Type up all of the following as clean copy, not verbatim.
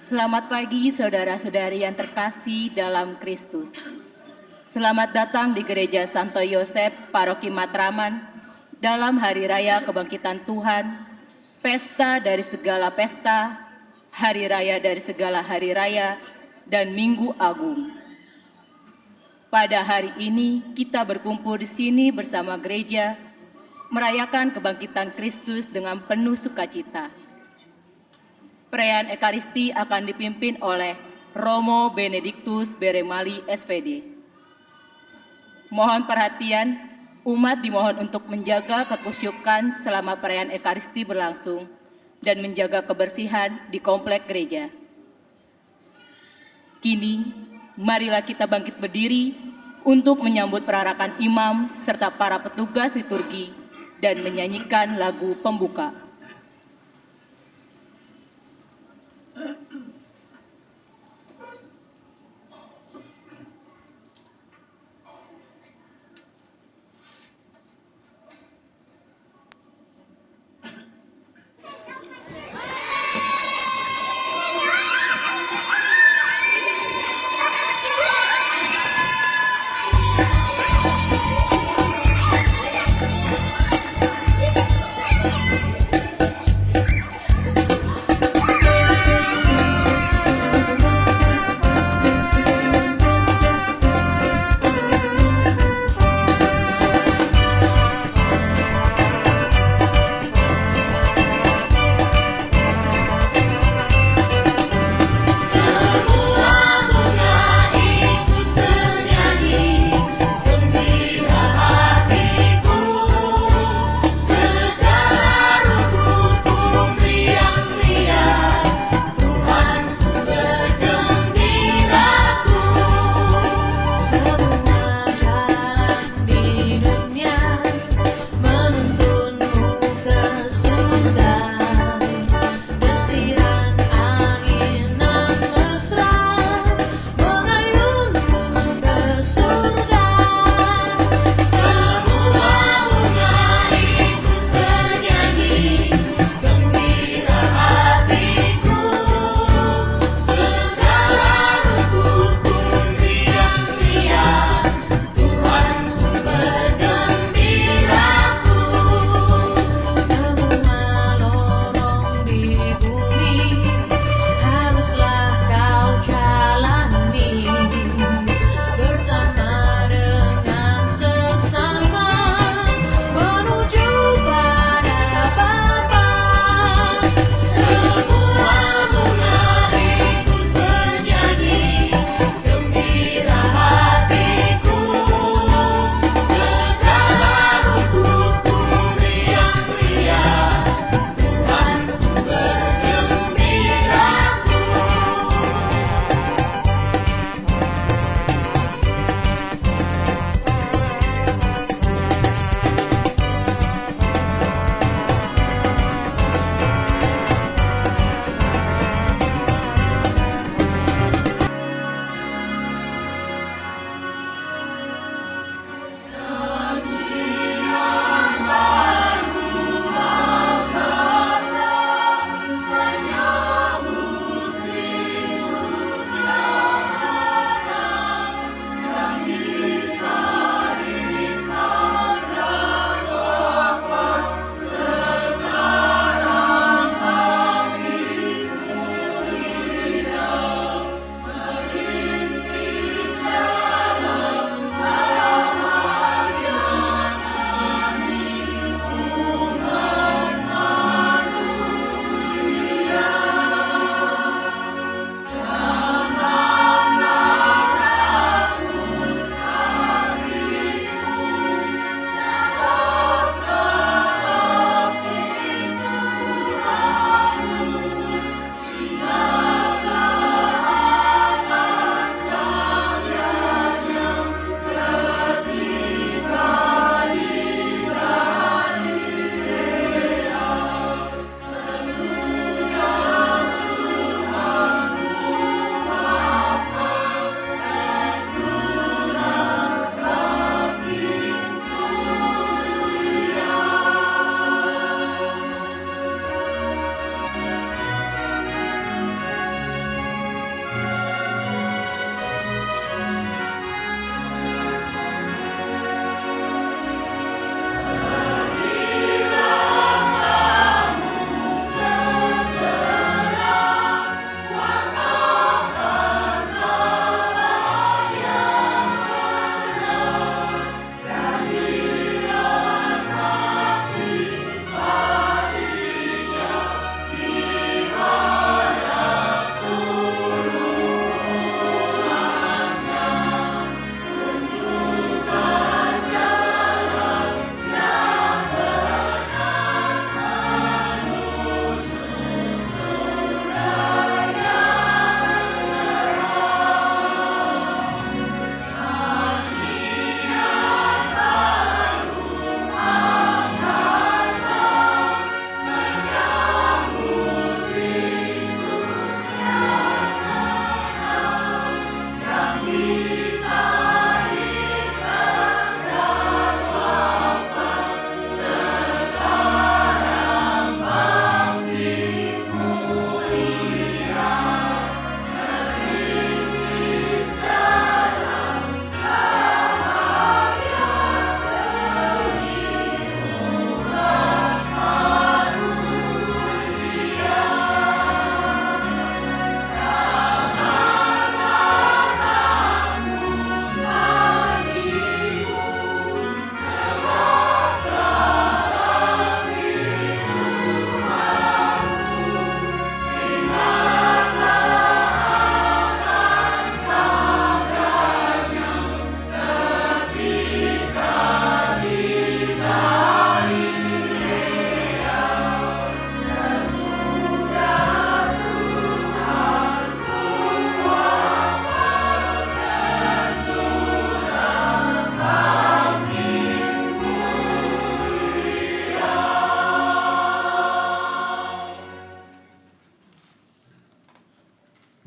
Selamat pagi saudara-saudari yang terkasih dalam Kristus. Selamat datang di Gereja Santo Yosef, Paroki Matraman, dalam Hari Raya Kebangkitan Tuhan, pesta dari segala pesta, Hari Raya dari segala hari raya, dan Minggu Agung. Pada hari ini kita berkumpul di sini bersama gereja, merayakan kebangkitan Kristus dengan penuh sukacita. Perayaan Ekaristi akan dipimpin oleh Romo Benediktus Beremali SPD. Mohon perhatian, umat dimohon untuk menjaga kekusyukan selama perayaan Ekaristi berlangsung dan menjaga kebersihan di komplek gereja. Kini, marilah kita bangkit berdiri untuk menyambut perarakan imam serta para petugas liturgi dan menyanyikan lagu pembuka.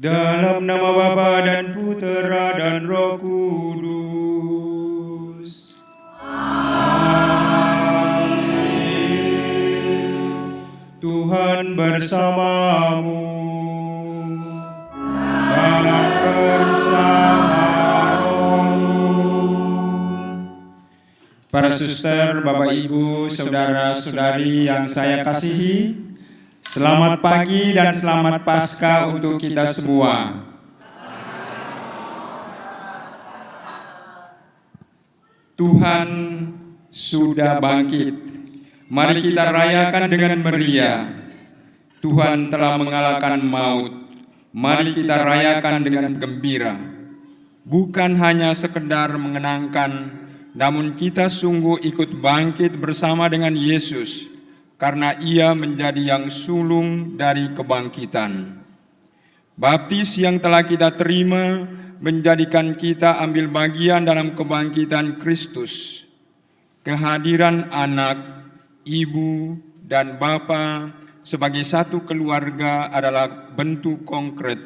Dalam nama Bapa dan Putera dan Roh Kudus. Amin. Tuhan bersamamu. Dan bersama rohmu. Para suster, Bapak Ibu, saudara-saudari yang saya kasihi, selamat pagi dan selamat Paskah untuk kita semua. Tuhan sudah bangkit. Mari kita rayakan dengan meriah. Tuhan telah mengalahkan maut. Mari kita rayakan dengan gembira. Bukan hanya sekedar mengenangkan, namun kita sungguh ikut bangkit bersama dengan Yesus, karena Ia menjadi yang sulung dari kebangkitan. Baptis yang telah kita terima menjadikan kita ambil bagian dalam kebangkitan Kristus. Kehadiran anak, ibu, dan bapa sebagai satu keluarga adalah bentuk konkret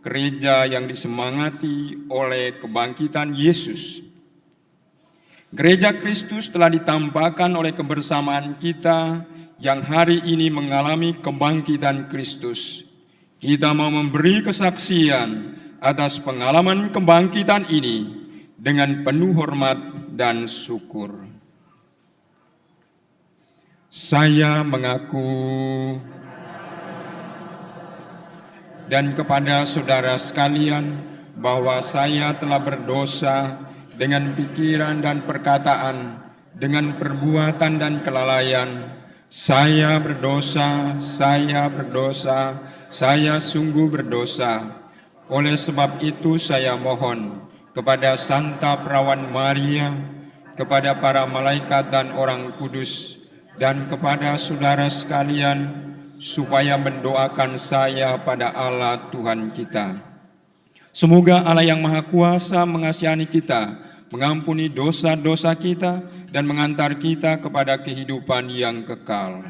gereja yang disemangati oleh kebangkitan Yesus. Gereja Kristus telah ditampakkan oleh kebersamaan kita yang hari ini mengalami kebangkitan Kristus. Kita mau memberi kesaksian atas pengalaman kebangkitan ini dengan penuh hormat dan syukur. Saya mengaku dan kepada saudara sekalian bahwa saya telah berdosa dengan pikiran dan perkataan, dengan perbuatan dan kelalaian. Saya berdosa, saya sungguh berdosa. Oleh sebab itu saya mohon kepada Santa Perawan Maria, kepada para malaikat dan orang kudus, dan kepada saudara sekalian, supaya mendoakan saya pada Allah Tuhan kita. Semoga Allah yang Maha Kuasa mengasihani kita, mengampuni dosa-dosa kita, dan mengantar kita kepada kehidupan yang kekal.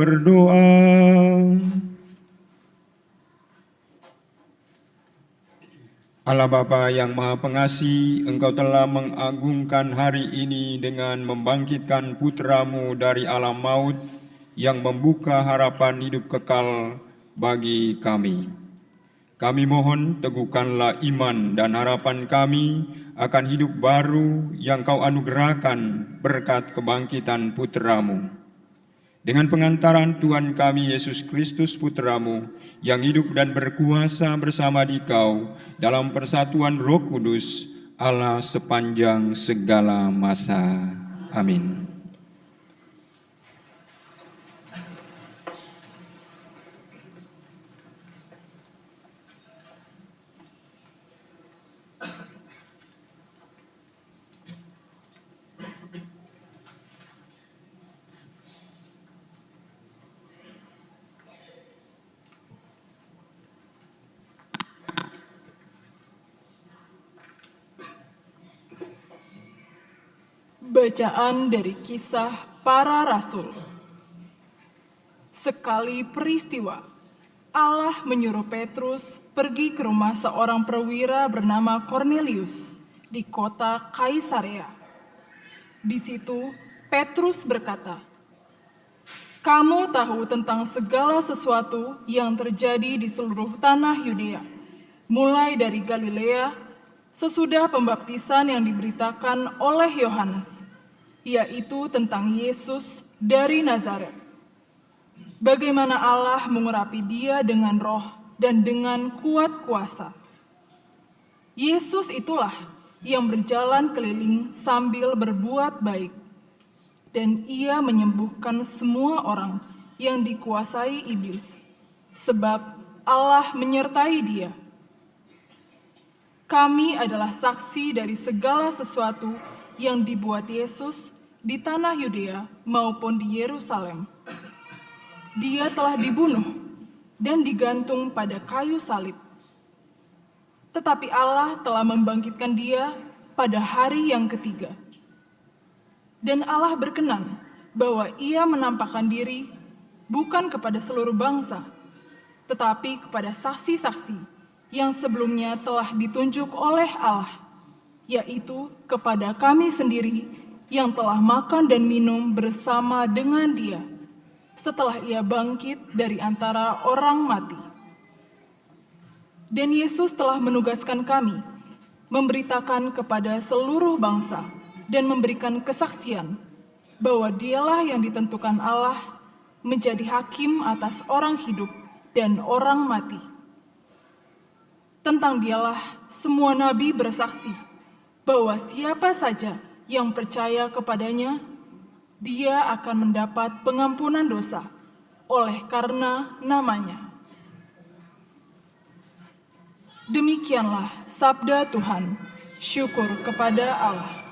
berdoa. Allah Bapa yang Maha Pengasih, Engkau telah mengagungkan hari ini dengan membangkitkan putra-Mu dari alam maut yang membuka harapan hidup kekal bagi kami. Kami mohon teguhkanlah iman dan harapan kami akan hidup baru yang Kau anugerahkan berkat kebangkitan putra-Mu. Dengan pengantaran Tuhan kami Yesus Kristus Putra-Mu, yang hidup dan berkuasa bersama Dikau dalam persatuan Roh Kudus, Allah sepanjang segala masa. Amin. Bacaan dari Kisah Para Rasul. Sekali peristiwa, Allah menyuruh Petrus pergi ke rumah seorang perwira bernama Kornelius di kota Kaisarea. Di situ Petrus berkata, "Kamu tahu tentang segala sesuatu yang terjadi di seluruh tanah Yudea, mulai dari Galilea, sesudah pembaptisan yang diberitakan oleh Yohanes, yaitu tentang Yesus dari Nazaret. Bagaimana Allah mengurapi dia dengan roh dan dengan kuat kuasa. Yesus itulah yang berjalan keliling sambil berbuat baik, dan ia menyembuhkan semua orang yang dikuasai iblis, sebab Allah menyertai dia. Kami adalah saksi dari segala sesuatu yang dibuat Yesus di tanah Yudea maupun di Yerusalem. Dia telah dibunuh dan digantung pada kayu salib. Tetapi Allah telah membangkitkan dia pada hari yang ketiga. Dan Allah berkenan bahwa ia menampakkan diri bukan kepada seluruh bangsa, tetapi kepada saksi-saksi yang sebelumnya telah ditunjuk oleh Allah, yaitu kepada kami sendiri yang telah makan dan minum bersama dengan dia setelah ia bangkit dari antara orang mati. Dan Yesus telah menugaskan kami memberitakan kepada seluruh bangsa dan memberikan kesaksian bahwa dialah yang ditentukan Allah menjadi hakim atas orang hidup dan orang mati. Tentang dialah semua nabi bersaksi bahwa siapa saja yang percaya kepadanya, dia akan mendapat pengampunan dosa oleh karena namanya. Demikianlah sabda Tuhan. Syukur kepada Allah.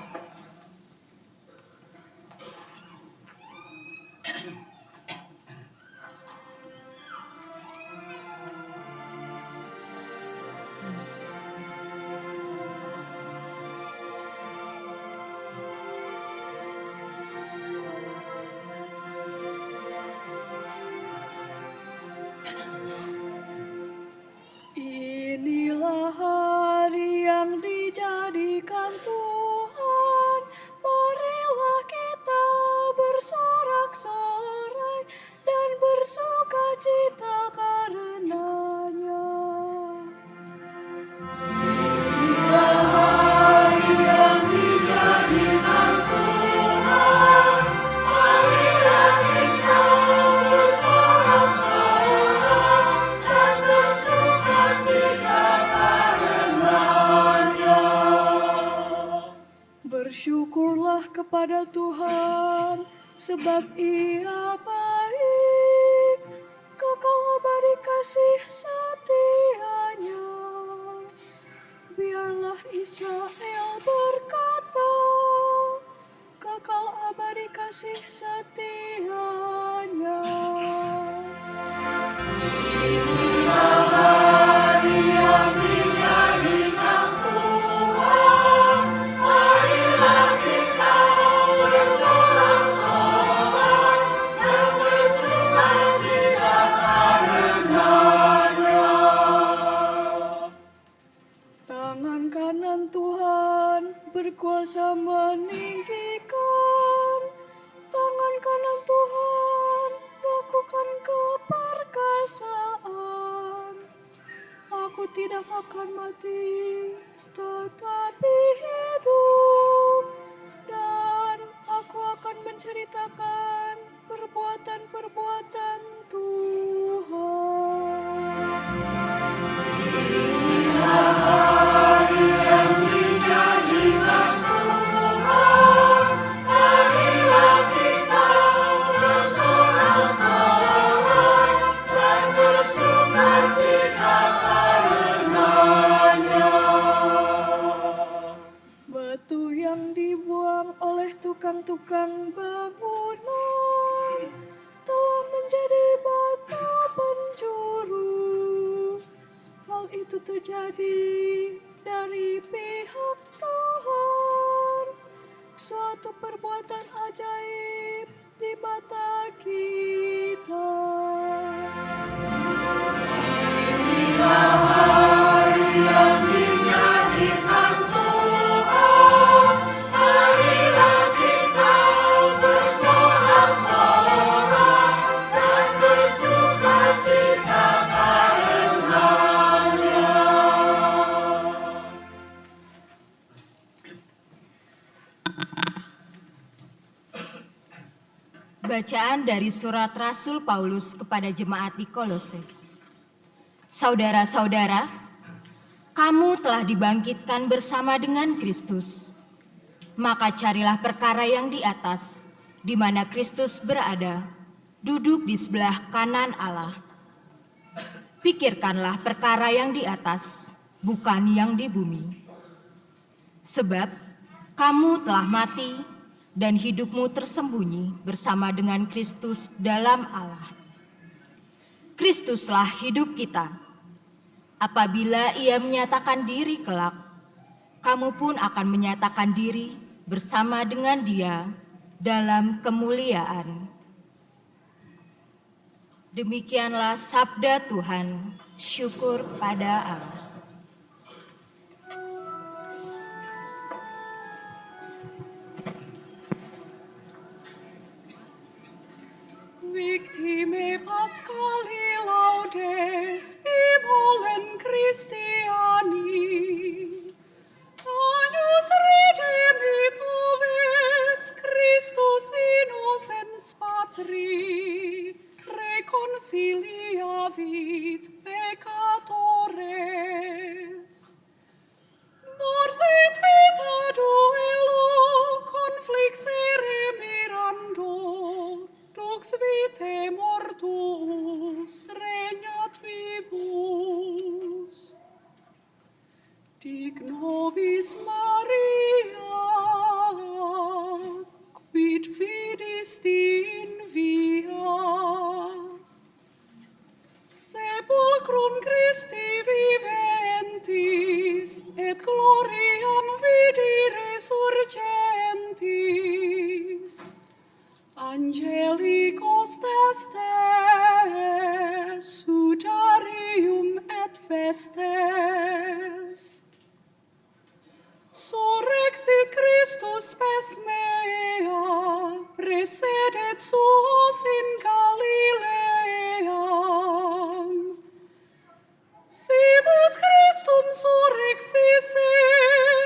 Inilah hari yang dijadikan Tuhan, marilah kita bersorak-sorai dan bersukacita karenanya. Inilah hari yang dijadikan Tuhan, marilah kita bersorak-sorai dan bersukacita karenanya. Bersyukurlah kepada Tuhan, sebab Ia baik, kekal abadi kasih setianya. Biarlah Israel berkata, kekal abadi kasih setianya. Inilah hari yang dijadikan Tuhan, marilah kita bersorak-sorai dan bersuka kekuasaan. Aku tidak akan mati, tetapi hidup, dan aku akan menceritakan perbuatan-perbuatan Tuhan. Inilah hari yang dijadikan Tuhan, marilah kita bersorak-sorai dan bersukacita karenanya. Batu yang dibuang oleh tukang-tukang bangunan telah menjadi batu penjuru. Hal itu terjadi dari pihak Tuhan, suatu perbuatan ajaib di mata kita. Inilah hari yang dijadikan Tuhan, marilah kita bersorak-sorai dan bersukacita karenanya. Bacaan dari surat Rasul Paulus kepada jemaat di Kolose. Saudara-saudara, kamu telah dibangkitkan bersama dengan Kristus. Maka carilah perkara yang di atas, di mana Kristus berada, duduk di sebelah kanan Allah. Pikirkanlah perkara yang di atas, bukan yang di bumi. Sebab kamu telah mati, dan hidupmu tersembunyi bersama dengan Kristus dalam Allah. Kristuslah hidup kita. Apabila Ia menyatakan diri kelak, kamu pun akan menyatakan diri bersama dengan Dia dalam kemuliaan. Demikianlah sabda Tuhan. Syukur pada Allah. Victime Pascali laudes immolem Christiani, agnus redempitoris Christus innocens patri, reconciliavit peccatores. Mors et vita duello conflixere mirando, dux vitae mortuus regnat vivus. Dic nobis Maria, quid fidisti in via, sepulcrum Christi viventis, et gloriam vidi resurgentis. Angelicos testes, sudarium et vestes. Surrexit Christus spes mea, precedet suos in Galileam. Simus Christum surrexisse,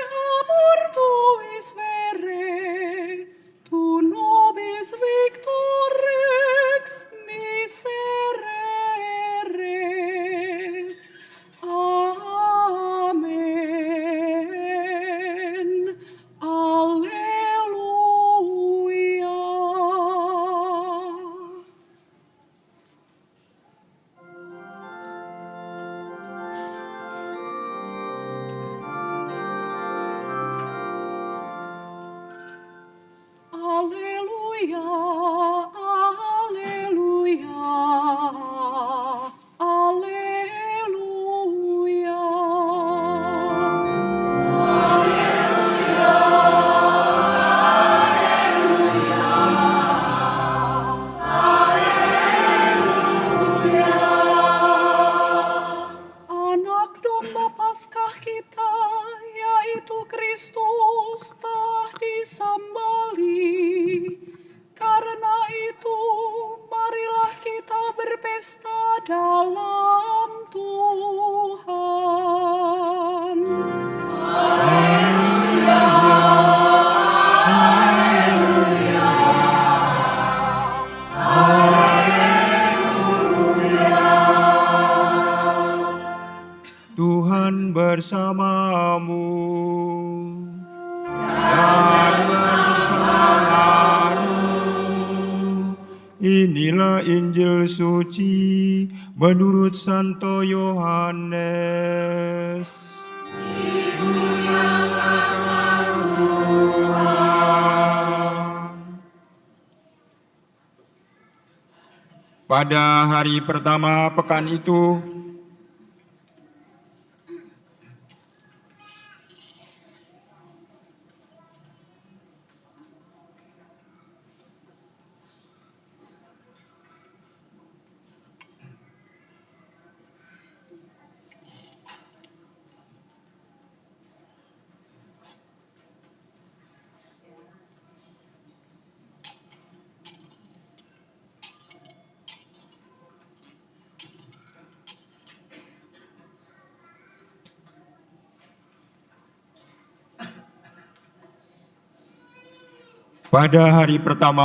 amor tuis vere, tu nobis victor rex miserere. Amen. Alleluia. dalam Tuhan. Tuhan bersamamu dan bersamamu. Inilah Injil suci menurut Santo Yohanes. Pada hari pertama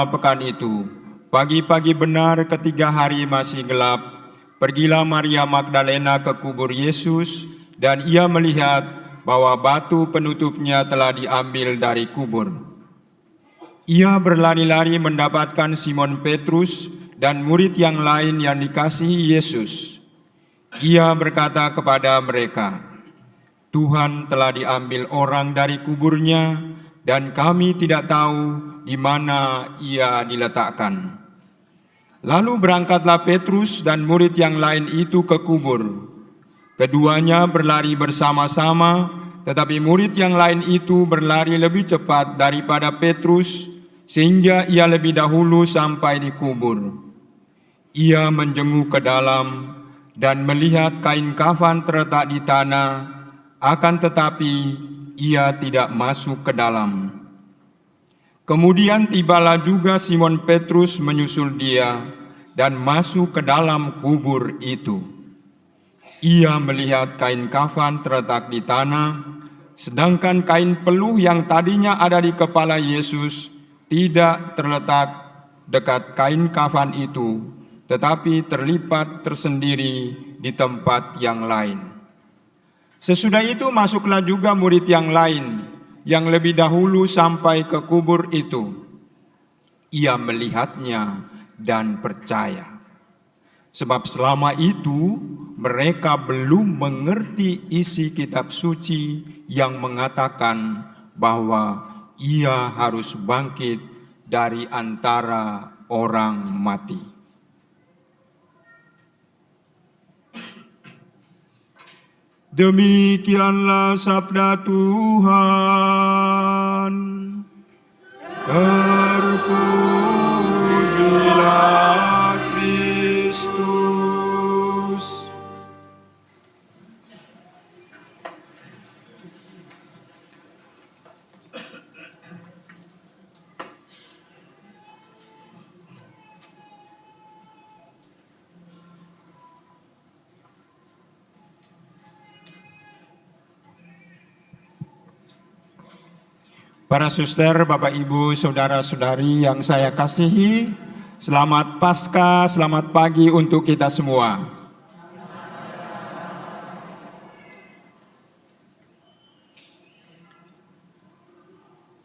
pekan itu, pagi-pagi benar ketika hari masih gelap, pergilah Maria Magdalena ke kubur Yesus dan ia melihat bahwa batu penutupnya telah diambil dari kubur. Ia berlari-lari mendapatkan Simon Petrus dan murid yang lain yang dikasihi Yesus. Ia berkata kepada mereka, "Tuhan telah diambil orang dari kuburnya, dan kami tidak tahu di mana ia diletakkan." Lalu berangkatlah Petrus dan murid yang lain itu ke kubur. Keduanya berlari bersama-sama, tetapi murid yang lain itu berlari lebih cepat daripada Petrus, sehingga ia lebih dahulu sampai di kubur. Ia menjenguk ke dalam dan melihat kain kafan terletak di tanah, akan tetapi ia tidak masuk ke dalam. Kemudian tibalah juga Simon Petrus menyusul dia dan masuk ke dalam kubur itu. Ia melihat kain kafan terletak di tanah, sedangkan kain peluh yang tadinya ada di kepala Yesus tidak terletak dekat kain kafan itu, tetapi terlipat tersendiri di tempat yang lain. Sesudah itu masuklah juga murid yang lain yang lebih dahulu sampai ke kubur itu. Ia melihatnya dan percaya. Sebab selama itu mereka belum mengerti isi kitab suci yang mengatakan bahwa ia harus bangkit dari antara orang mati. Demikianlah sabda Tuhan. Terpujilah Kristus. Para suster, Bapak Ibu, saudara-saudari yang saya kasihi, selamat Paskah, selamat pagi untuk kita semua.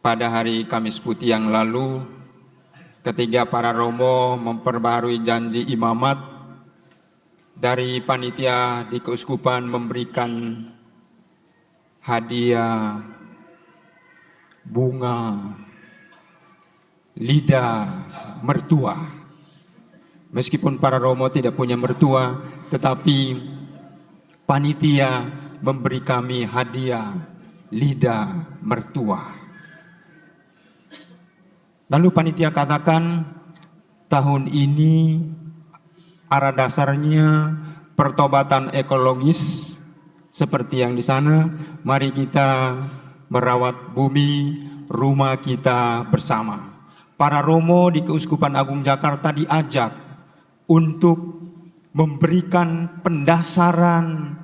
Pada hari Kamis Putih yang lalu, ketika para romo memperbaharui janji imamat, dari panitia di keuskupan memberikan hadiah bunga lidah mertua. Meskipun para romo tidak punya mertua, tetapi panitia memberi kami hadiah lidah mertua. Lalu panitia katakan, tahun ini arah dasarnya pertobatan ekologis seperti yang di sana. Mari kita merawat bumi, rumah kita bersama. Para romo di Keuskupan Agung Jakarta diajak untuk memberikan pendasaran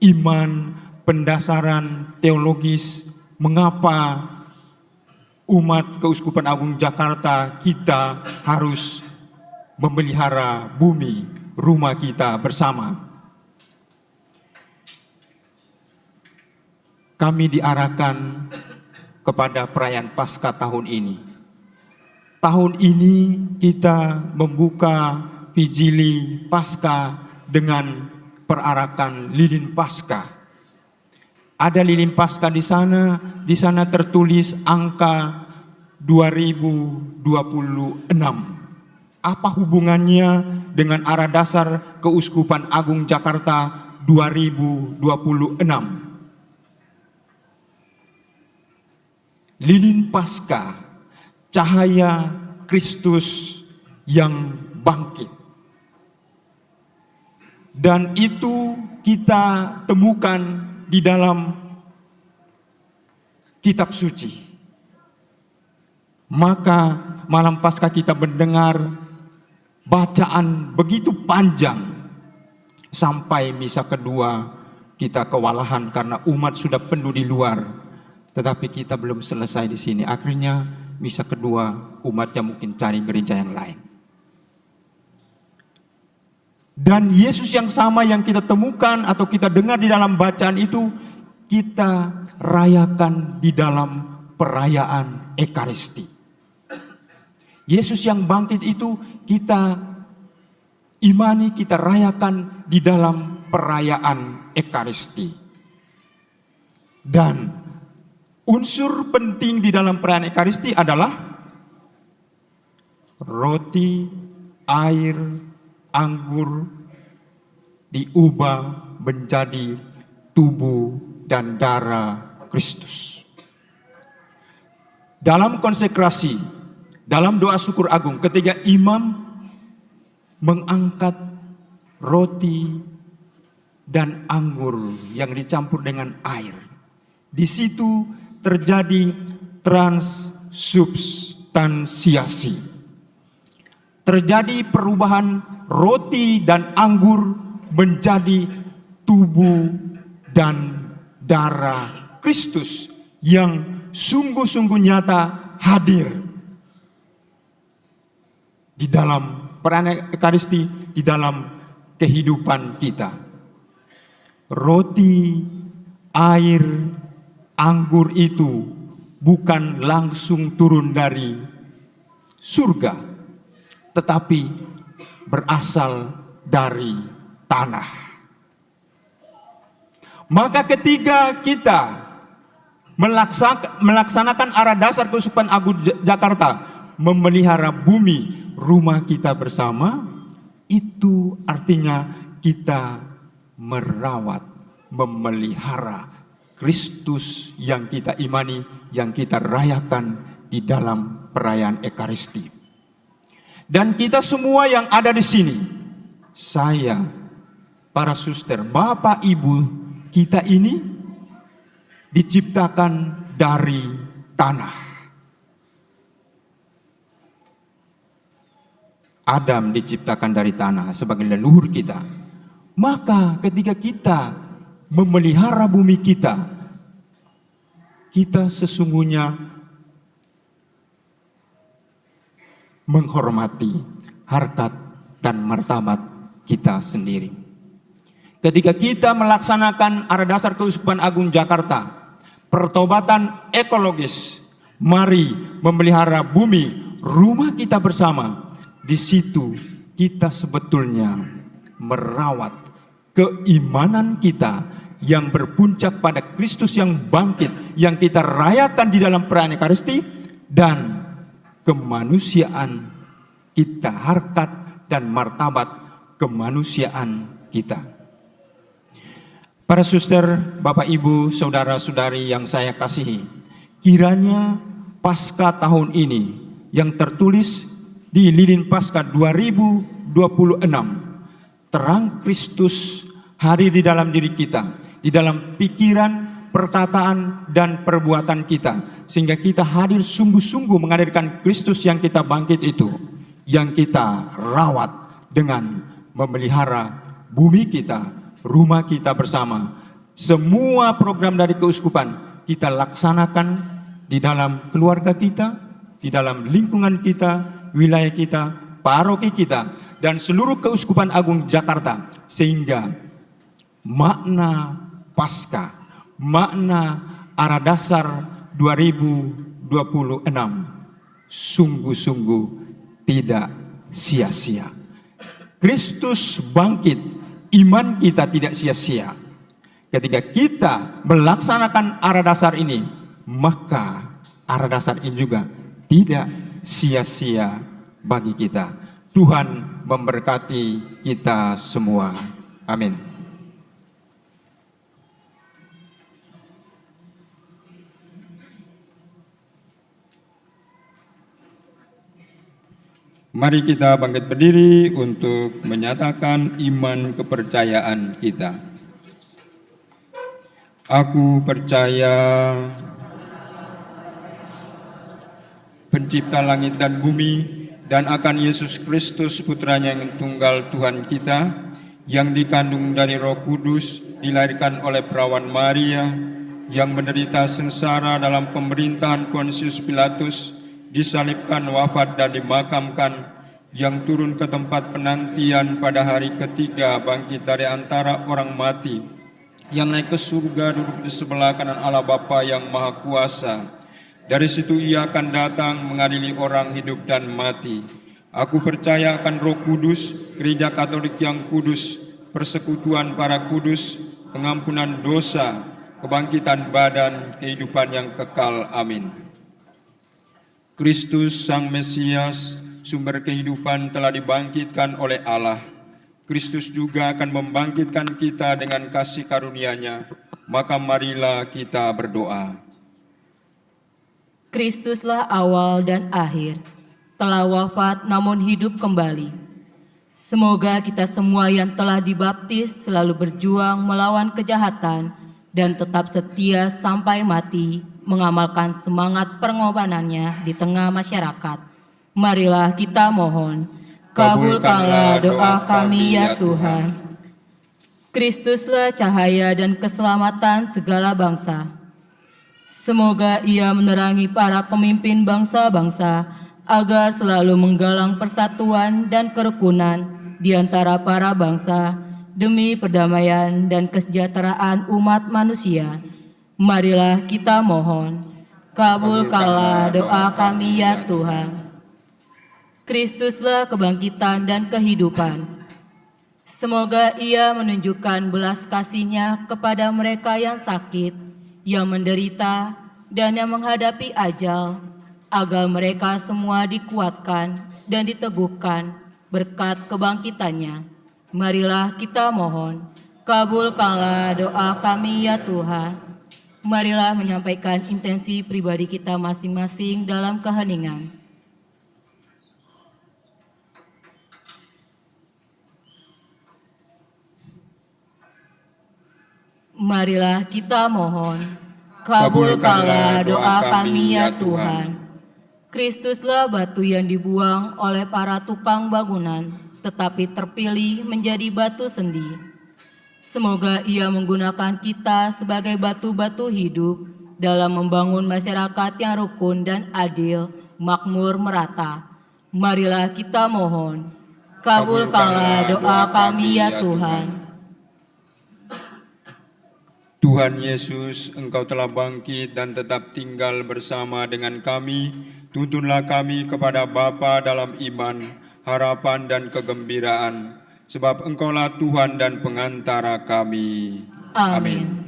iman, pendasaran teologis mengapa umat Keuskupan Agung Jakarta kita harus memelihara bumi, rumah kita bersama. Kami diarahkan kepada perayaan Paskah tahun ini. Tahun ini kita membuka Vigili Paskah dengan perarakan lilin Paskah. Ada lilin Paskah di sana tertulis angka 2026. Apa hubungannya dengan arah dasar Keuskupan Agung Jakarta 2026? Lilin Paskah, cahaya Kristus yang bangkit. Dan itu kita temukan di dalam kitab suci. Maka malam Paskah kita mendengar bacaan begitu panjang sampai misa kedua kita kewalahan karena umat sudah penuh di luar, tetapi kita belum selesai di sini. Akhirnya misa kedua umatnya mungkin cari gereja yang lain. Dan Yesus yang sama yang kita temukan atau kita dengar di dalam bacaan itu kita rayakan di dalam perayaan Ekaristi. Yesus yang bangkit itu kita imani, kita rayakan di dalam perayaan Ekaristi. Dan unsur penting di dalam perayaan Ekaristi adalah roti, air, anggur diubah menjadi tubuh dan darah Kristus. Dalam konsekrasi, dalam doa syukur agung, ketika imam mengangkat roti dan anggur yang dicampur dengan air, di situ terjadi transubstansiasi. Terjadi perubahan roti dan anggur menjadi tubuh dan darah Kristus yang sungguh-sungguh nyata hadir di dalam perayaan Ekaristi, di dalam kehidupan kita. Roti, air, anggur itu bukan langsung turun dari surga, tetapi berasal dari tanah. Maka ketika kita melaksanakan arah dasar Keuskupan Agung Jakarta, memelihara bumi, rumah kita bersama, itu artinya kita merawat, memelihara Kristus yang kita imani, yang kita rayakan di dalam perayaan Ekaristi. Dan kita semua yang ada di sini, saya, para suster, bapak, ibu, kita ini diciptakan dari tanah. Adam diciptakan dari tanah sebagai leluhur kita. Maka ketika kita memelihara bumi kita, kita sesungguhnya menghormati harkat dan martabat kita sendiri. Ketika kita melaksanakan arah dasar Keuskupan Agung Jakarta, pertobatan ekologis, mari memelihara bumi, rumah kita bersama. Di situ kita sebetulnya merawat keimanan kita yang berpuncak pada Kristus yang bangkit, yang kita rayakan di dalam perayaan Ekaristi, dan kemanusiaan kita, harkat dan martabat kemanusiaan kita. Para suster, bapak, ibu, saudara-saudari yang saya kasihi, kiranya Paskah tahun ini yang tertulis di Lilin Paskah 2026, terang Kristus hadir di dalam diri kita, di dalam pikiran, perkataan, dan perbuatan kita, sehingga kita hadir sungguh-sungguh menghadirkan Kristus yang kita bangkit itu, yang kita rawat dengan memelihara bumi kita, rumah kita bersama. Semua program dari keuskupan kita laksanakan di dalam keluarga kita, di dalam lingkungan kita, wilayah kita, paroki kita, dan seluruh Keuskupan Agung Jakarta, sehingga makna Paskah, makna arah dasar 2026 sungguh-sungguh tidak sia-sia. Kristus bangkit, iman kita tidak sia-sia. Ketika kita melaksanakan arah dasar ini, maka arah dasar ini juga tidak sia-sia bagi kita. Tuhan memberkati kita semua. Amin. Mari kita bangkit berdiri untuk menyatakan iman kepercayaan kita. Aku percaya Pencipta langit dan bumi, dan akan Yesus Kristus Putranya yang tunggal Tuhan kita, yang dikandung dari Roh Kudus, dilahirkan oleh perawan Maria, yang menderita sengsara dalam pemerintahan Pontius Pilatus, disalibkan, wafat dan dimakamkan, yang turun ke tempat penantian pada hari ketiga, bangkit dari antara orang mati, yang naik ke surga, duduk di sebelah kanan Allah Bapa yang Maha Kuasa. Dari situ Ia akan datang mengadili orang hidup dan mati. Aku percaya akan Roh Kudus, Gereja Katolik yang kudus, persekutuan para kudus, pengampunan dosa, kebangkitan badan, kehidupan yang kekal. Amin. Kristus Sang Mesias, sumber kehidupan, telah dibangkitkan oleh Allah. Kristus juga akan membangkitkan kita dengan kasih karunia-Nya. Maka marilah kita berdoa. Kristuslah awal dan akhir, telah wafat namun hidup kembali. Semoga kita semua yang telah dibaptis selalu berjuang melawan kejahatan dan tetap setia sampai mati, mengamalkan semangat pengorbanannya di tengah masyarakat. Marilah kita mohon, kabulkanlah doa kami ya Tuhan. Kristuslah cahaya dan keselamatan segala bangsa. Semoga Ia menerangi para pemimpin bangsa-bangsa agar selalu menggalang persatuan dan kerukunan di antara para bangsa demi perdamaian dan kesejahteraan umat manusia. Marilah kita mohon, kabulkanlah doa kami ya Tuhan. Kristuslah kebangkitan dan kehidupan. Semoga Ia menunjukkan belas kasih-Nya kepada mereka yang sakit, yang menderita, dan yang menghadapi ajal, agar mereka semua dikuatkan dan diteguhkan berkat kebangkitannya. Marilah kita mohon, kabulkanlah doa kami ya Tuhan. Marilah menyampaikan intensi pribadi kita masing-masing dalam keheningan. Marilah kita mohon, kabulkanlah doa kami ya Tuhan. Kristuslah batu yang dibuang oleh para tukang bangunan, tetapi terpilih menjadi batu sendi. Semoga Ia menggunakan kita sebagai batu-batu hidup dalam membangun masyarakat yang rukun dan adil, makmur, merata. Marilah kita mohon, kabulkanlah doa kami ya Tuhan. Tuhan Yesus, Engkau telah bangkit dan tetap tinggal bersama dengan kami. Tuntunlah kami kepada Bapa dalam iman, harapan dan kegembiraan. Sebab Engkaulah Tuhan dan pengantara kami. Amin.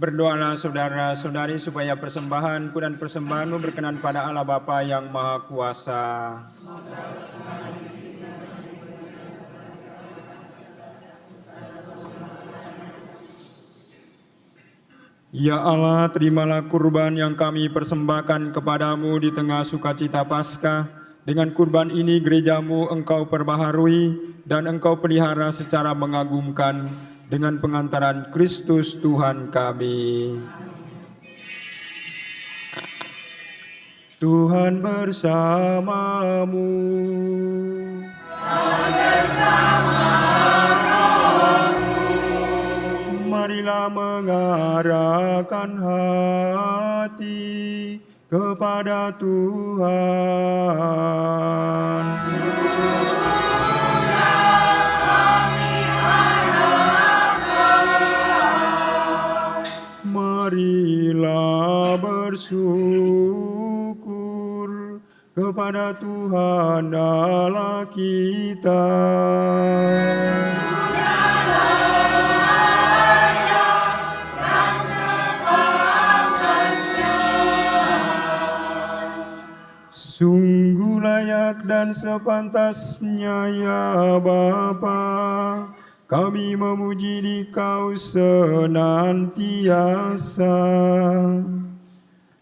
Berdoalah saudara-saudari supaya persembahanku dan persembahanmu berkenan pada Allah Bapa yang Maha Kuasa. Ya Allah, terimalah kurban yang kami persembahkan kepadamu di tengah sukacita Paskah. Dengan kurban ini gerejamu Engkau perbaharui dan Engkau pelihara secara mengagumkan dengan pengantaran Kristus Tuhan kami. Tuhan bersamamu. Dan bersama rohmu. Marilah mengarahkan hati kepada Tuhan. Marilah bersyukur kepada Tuhan Allah kita. Sungguh layak dan sepantasnya ya Bapa, kami memuji Dikau senantiasa.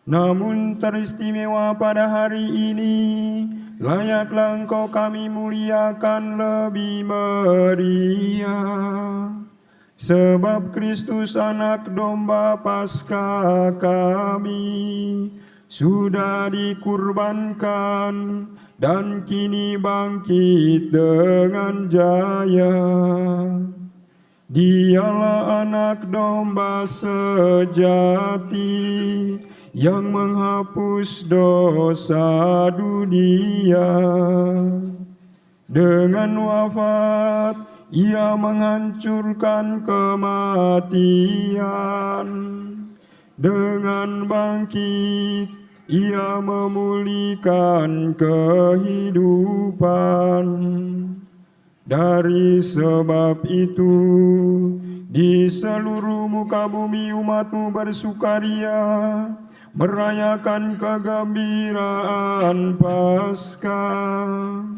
Namun teristimewa pada hari ini, layaklah Engkau kami muliakan lebih meriah. Sebab Kristus anak domba Paskah kami sudah dikurbankan dan kini bangkit dengan jaya. Dialah anak domba sejati yang menghapus dosa dunia. Dengan wafat Ia menghancurkan kematian. Dengan bangkit Ia memulihkan kehidupan. Dari sebab itu, di seluruh muka bumi umat-Mu bersukaria, merayakan kegembiraan Paskah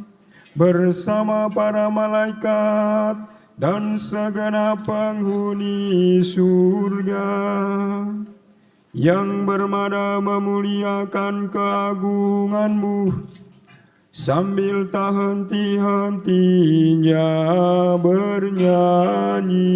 bersama para malaikat dan segenap penghuni surga yang bermada memuliakan keagungan-Mu sambil tak henti-hentinya bernyanyi.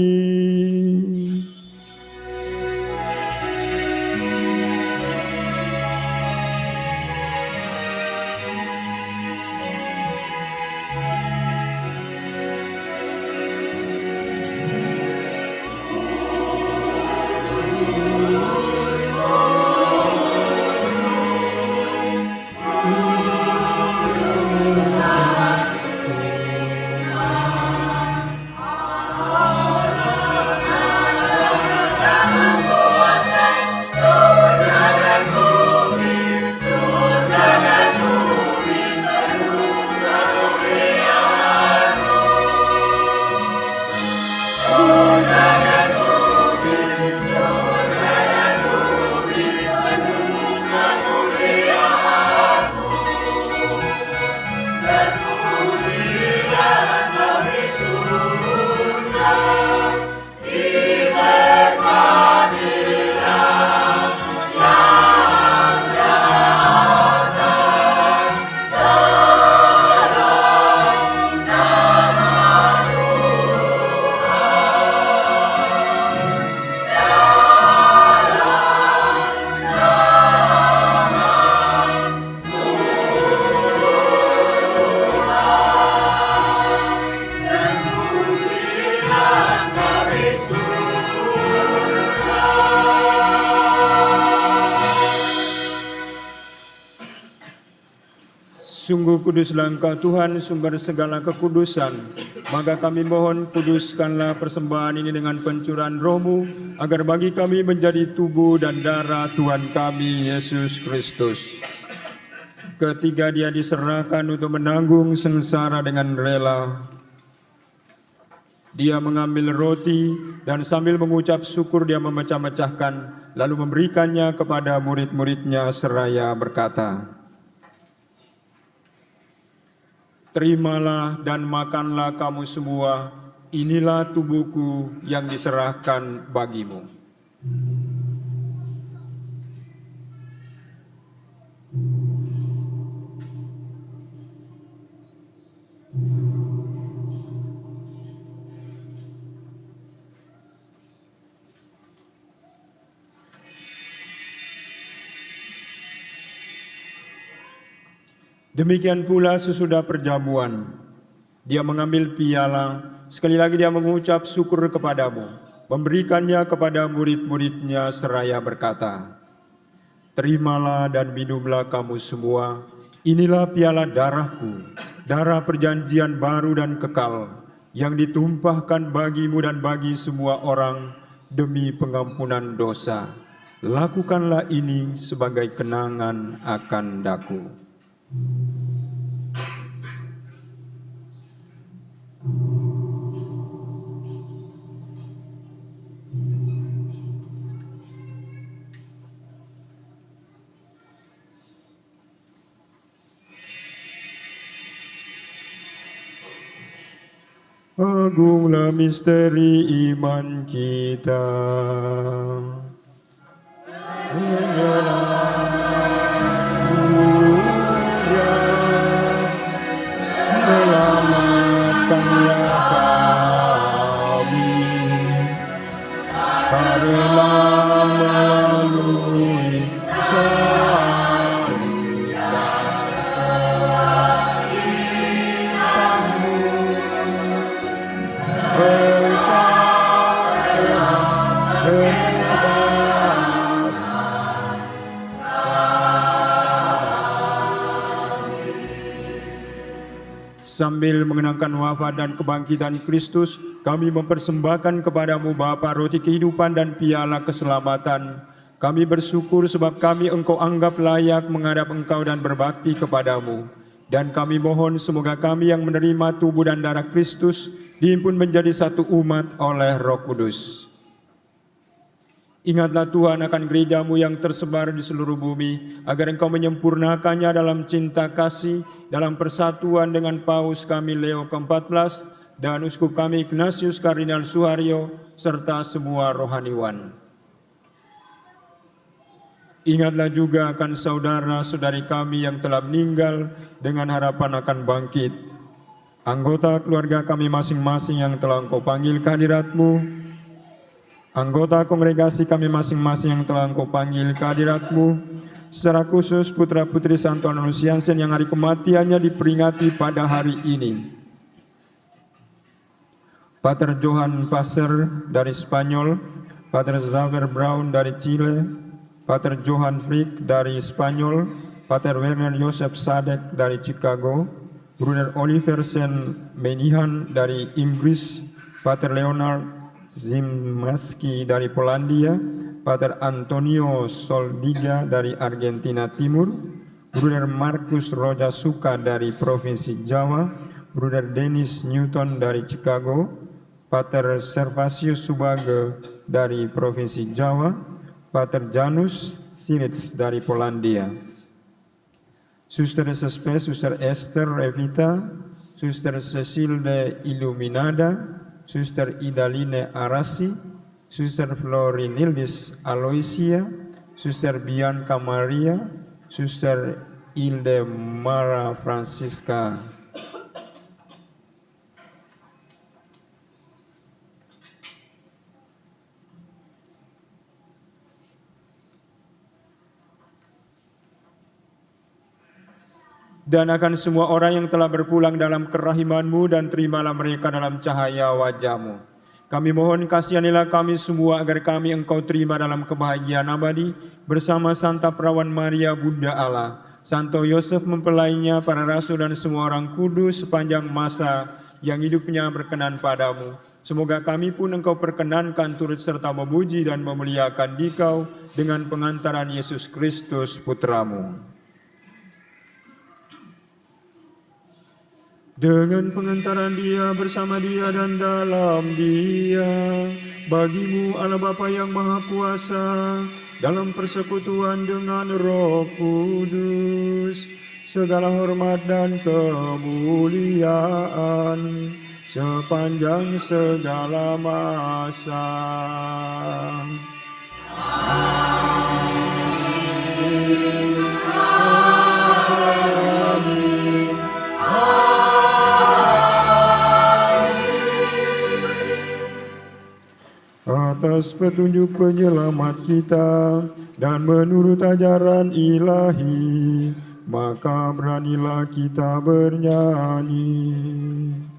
Sungguh kuduslah Engkau Tuhan, sumber segala kekudusan. Maka kami mohon, kuduskanlah persembahan ini dengan pencurahan Roh-Mu, agar bagi kami menjadi tubuh dan darah Tuhan kami, Yesus Kristus. Ketika Dia diserahkan untuk menanggung sengsara dengan rela, Dia mengambil roti dan sambil mengucap syukur Dia memecah-mecahkan, lalu memberikannya kepada murid-murid-Nya seraya berkata, "Terimalah dan makanlah kamu semua, inilah tubuhku yang diserahkan bagimu." Demikian pula sesudah perjamuan, Dia mengambil piala, sekali lagi Dia mengucap syukur kepadamu, memberikannya kepada murid-murid-Nya seraya berkata, "Terimalah dan minumlah kamu semua, inilah piala darahku, darah perjanjian baru dan kekal, yang ditumpahkan bagimu dan bagi semua orang demi pengampunan dosa. Lakukanlah ini sebagai kenangan akan daku." Agunglah misteri iman kita. Menyerah Sambil mengenangkan wafat dan kebangkitan Kristus, kami mempersembahkan kepadamu Bapa roti kehidupan dan piala keselamatan. Kami bersyukur sebab kami Engkau anggap layak menghadap Engkau dan berbakti kepadamu. Dan kami mohon semoga kami yang menerima tubuh dan darah Kristus dihimpun menjadi satu umat oleh Roh Kudus. Ingatlah Tuhan akan gerejamu yang tersebar di seluruh bumi, agar Engkau menyempurnakannya dalam cinta kasih, dalam persatuan dengan Paus kami Leo ke-14 dan Uskup kami Ignatius Kardinal Suharyo, serta semua rohaniwan. Ingatlah juga akan saudara-saudari kami yang telah meninggal dengan harapan akan bangkit. Anggota keluarga kami masing-masing yang telah Engkau panggil ke hadirat-Mu, anggota kongregasi kami masing-masing yang telah Engkau panggil ke hadirat-Mu, secara khusus putra-putri Santo Anunciansen yang hari kematiannya diperingati pada hari ini. Pater Johan Passer dari Spanyol, Pater Xavier Brown dari Chile, Pater Johan Frick dari Spanyol, Pater Werner Joseph Sadek dari Chicago, Bruder Oliver Sen-Menihan dari Inggris, Pater Leonard Zimmerski dari Polandia, Pater Antonio Soldiga dari Argentina Timur, Bruder Marcus Rojasuka dari Provinsi Jawa, Bruder Dennis Newton dari Chicago, Pater Servasius Subage dari Provinsi Jawa, Pater Janus Sirits dari Polandia, Suster Sespe, Suster Esther Revita, Suster Cecilde Illuminada, Suster Idaline Arasi, Suster Florinildis Aloysia, Suster Bianca Maria, Suster Ilde Mara Francisca. Dan akan semua orang yang telah berpulang dalam kerahiman-Mu, dan terimalah mereka dalam cahaya wajah-Mu. Kami mohon kasihanilah kami semua agar kami Engkau terima dalam kebahagiaan abadi bersama Santa Perawan Maria Bunda Allah, Santo Yosef mempelainya, para rasul dan semua orang kudus sepanjang masa yang hidupnya berkenan padamu. Semoga kami pun Engkau perkenankan turut serta memuji dan memuliakan Dikau dengan pengantaran Yesus Kristus Putramu. Dengan pengantaran Dia, bersama Dia, dan dalam Dia, bagimu Allah Bapa yang Maha Kuasa, dalam persekutuan dengan Roh Kudus, segala hormat dan kemuliaan sepanjang segala masa. Amin. Atas petunjuk penyelamat kita dan menurut ajaran ilahi, maka beranilah kita bernyanyi. Amin.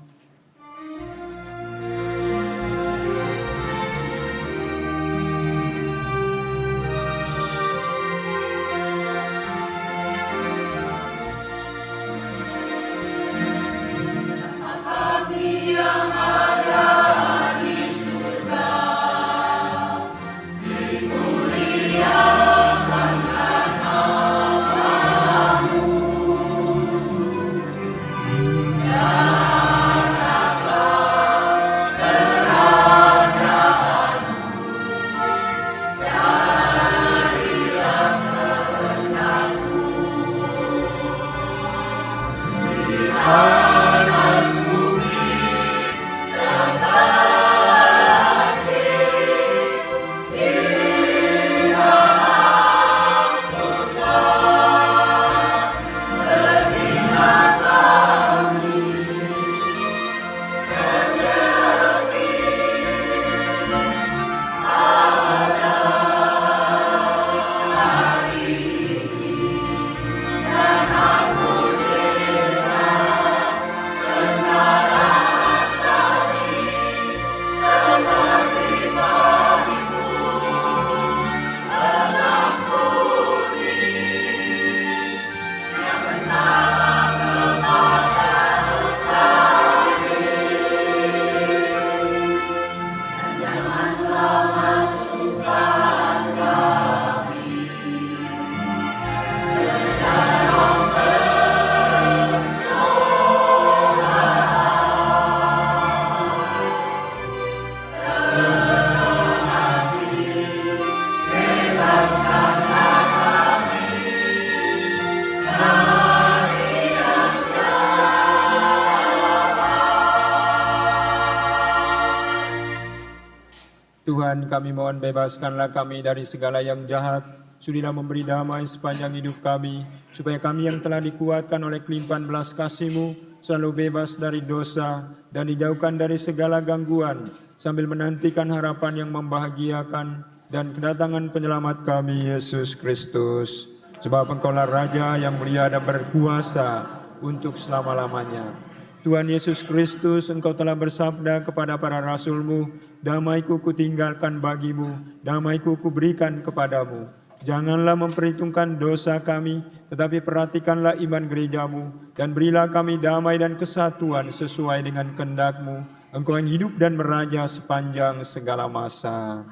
Tuhan, kami mohon bebaskanlah kami dari segala yang jahat. Sudilah memberi damai sepanjang hidup kami, supaya kami yang telah dikuatkan oleh kelimpahan belas kasih-Mu selalu bebas dari dosa dan dijauhkan dari segala gangguan, sambil menantikan harapan yang membahagiakan dan kedatangan penyelamat kami, Yesus Kristus. Sebab Engkaulah Raja yang mulia dan berkuasa untuk selama-lamanya. Tuhan Yesus Kristus, Engkau telah bersabda kepada para rasul-Mu, damai-Ku kutinggalkan bagimu, damai-Ku kuberikan kepadamu. Janganlah memperhitungkan dosa kami, tetapi perhatikanlah iman gereja-Mu, dan berilah kami damai dan kesatuan sesuai dengan kehendak-Mu. Engkau yang hidup dan meraja sepanjang segala masa.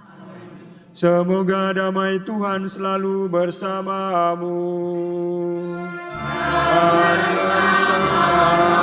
Semoga damai Tuhan selalu bersamamu. Dan bersama-Mu.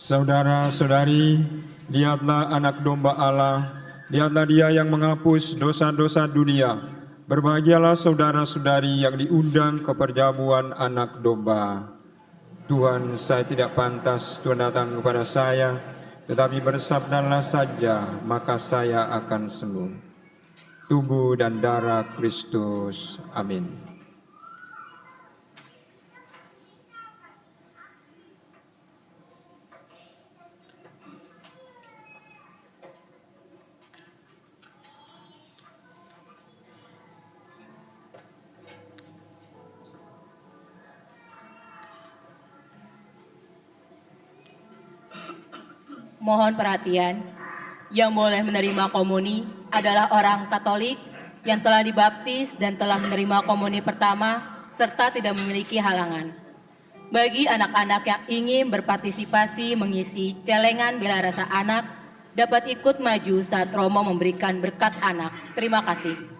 Saudara-saudari, lihatlah anak domba Allah, lihatlah Dia yang menghapus dosa-dosa dunia. Berbahagialah saudara-saudari yang diundang ke perjamuan anak domba. Tuhan, saya tidak pantas Tuhan datang kepada saya, tetapi bersabdalah saja, maka saya akan sembuh. Tubuh dan darah Kristus. Amin. Mohon perhatian, yang boleh menerima komuni adalah orang Katolik yang telah dibaptis dan telah menerima komuni pertama serta tidak memiliki halangan. Bagi anak-anak yang ingin berpartisipasi mengisi celengan bela rasa anak, dapat ikut maju saat Romo memberikan berkat anak. Terima kasih.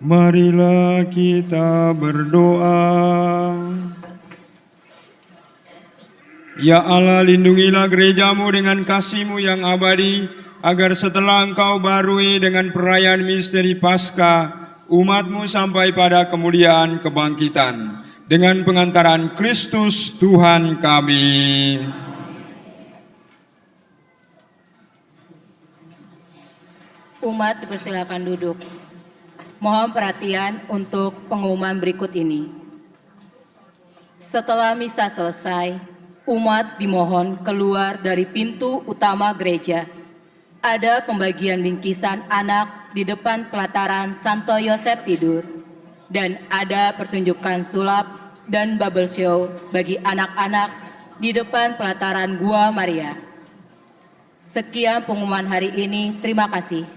Marilah kita berdoa. Ya Allah, lindungilah gerejamu dengan kasih-Mu yang abadi, agar setelah Engkau barui dengan perayaan misteri Paskah, umat-Mu sampai pada kemuliaan kebangkitan. Dengan pengantaran Kristus Tuhan kami. Umat dipersilakan duduk. Mohon perhatian untuk pengumuman berikut ini. Setelah misa selesai, umat dimohon keluar dari pintu utama gereja. Ada pembagian bingkisan anak di depan pelataran Santo Yosep Tidur, dan ada pertunjukan sulap dan bubble show bagi anak-anak di depan pelataran Gua Maria. Sekian pengumuman hari ini, terima kasih.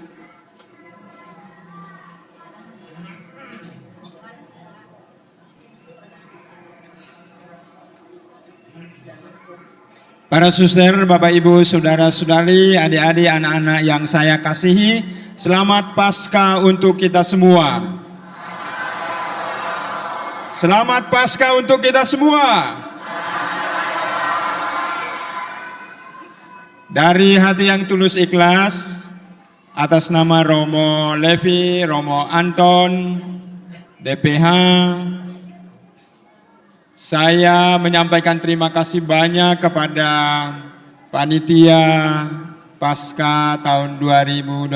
Para suster, Bapak Ibu, saudara-saudari, adik-adik, anak-anak yang saya kasihi, selamat Paskah untuk kita semua. Selamat Paskah untuk kita semua. Dari hati yang tulus ikhlas, atas nama Romo Levi, Romo Anton, DPH, saya menyampaikan terima kasih banyak kepada panitia Paskah tahun 2026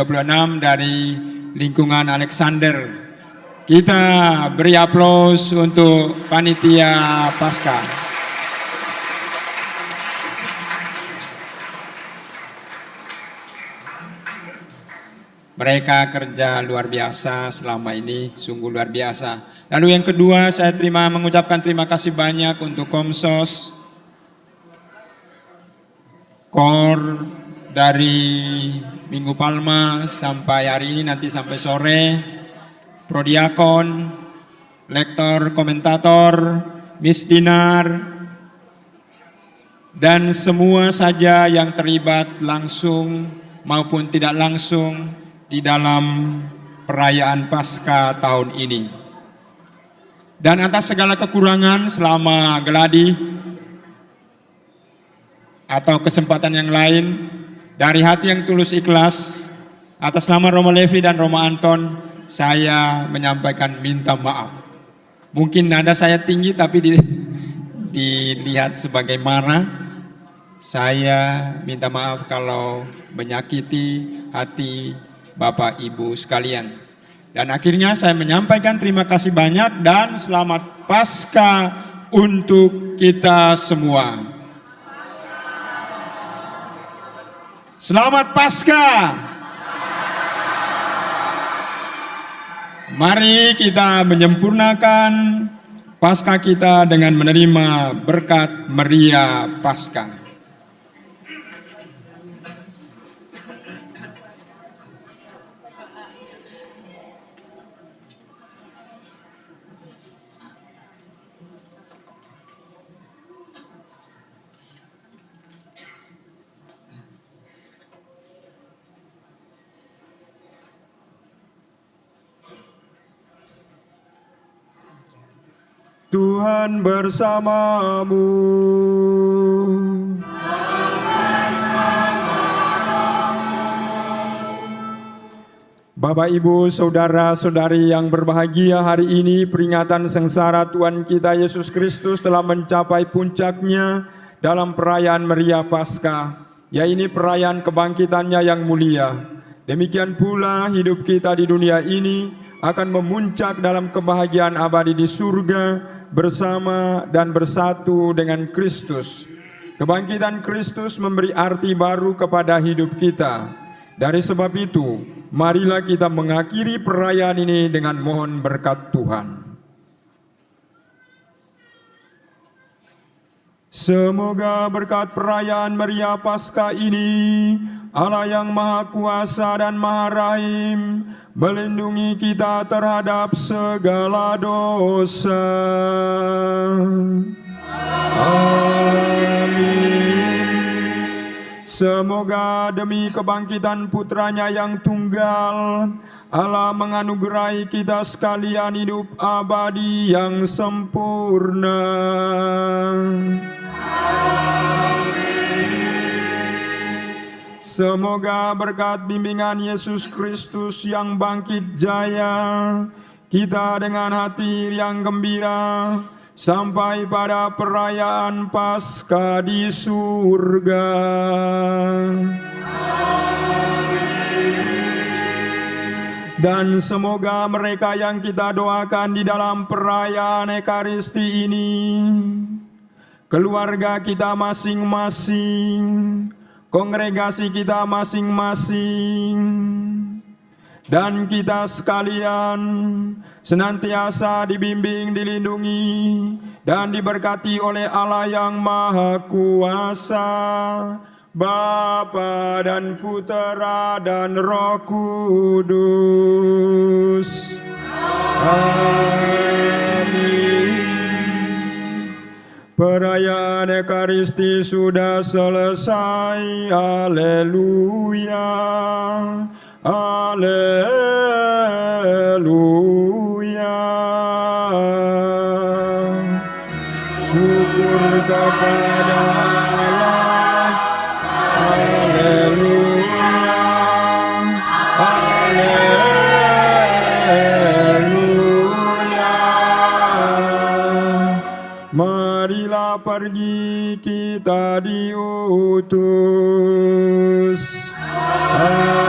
dari lingkungan Alexander. Kita beri aplaus untuk panitia Paskah. Mereka kerja luar biasa selama ini, sungguh luar biasa. Lalu yang kedua, saya mengucapkan terima kasih banyak untuk Komsos, KOR dari Minggu Palma sampai hari ini, nanti sampai sore, Prodiakon, Lektor, Komentator, Misdinar, dan semua saja yang terlibat langsung maupun tidak langsung di dalam perayaan Paskah tahun ini. Dan atas segala kekurangan selama geladi atau kesempatan yang lain, dari hati yang tulus ikhlas, atas nama Romo Levi dan Romo Anton, saya menyampaikan minta maaf. Mungkin nada saya tinggi tapi dilihat sebagai marah. Saya minta maaf kalau menyakiti hati Bapak Ibu sekalian. Dan akhirnya saya menyampaikan terima kasih banyak dan selamat Paskah untuk kita semua. Selamat Paskah. Mari kita menyempurnakan Paskah kita dengan menerima berkat meriah Paskah. Tuhan bersamamu. Bapak, Ibu, saudara-saudari yang berbahagia, hari ini peringatan sengsara Tuhan kita Yesus Kristus telah mencapai puncaknya dalam perayaan meriah Paskah, yaitu perayaan kebangkitannya yang mulia. Demikian pula hidup kita di dunia ini akan memuncak dalam kebahagiaan abadi di surga bersama dan bersatu dengan Kristus. Kebangkitan Kristus memberi arti baru kepada hidup kita. Dari sebab itu, marilah kita mengakhiri perayaan ini dengan mohon berkat Tuhan. Semoga berkat perayaan meriah Paskah ini, Allah yang Maha Kuasa dan Maha Rahim melindungi kita terhadap segala dosa. Amin. Semoga demi kebangkitan putranya yang tunggal, Allah menganugerahi kita sekalian hidup abadi yang sempurna. Semoga berkat bimbingan Yesus Kristus yang bangkit jaya, kita dengan hati yang gembira sampai pada perayaan Paskah di surga. Dan semoga mereka yang kita doakan di dalam perayaan Ekaristi ini, keluarga kita masing-masing, kongregasi kita masing-masing, dan kita sekalian senantiasa dibimbing, dilindungi, dan diberkati oleh Allah yang Maha Kuasa, Bapa dan Putera dan Roh Kudus. Amin. Perayaan Ekaristi sudah selesai. Haleluya. Haleluya. Syukur kepada Allah. Haleluya. Haleluya. Marilah pergi, kita diutus. Haleluya.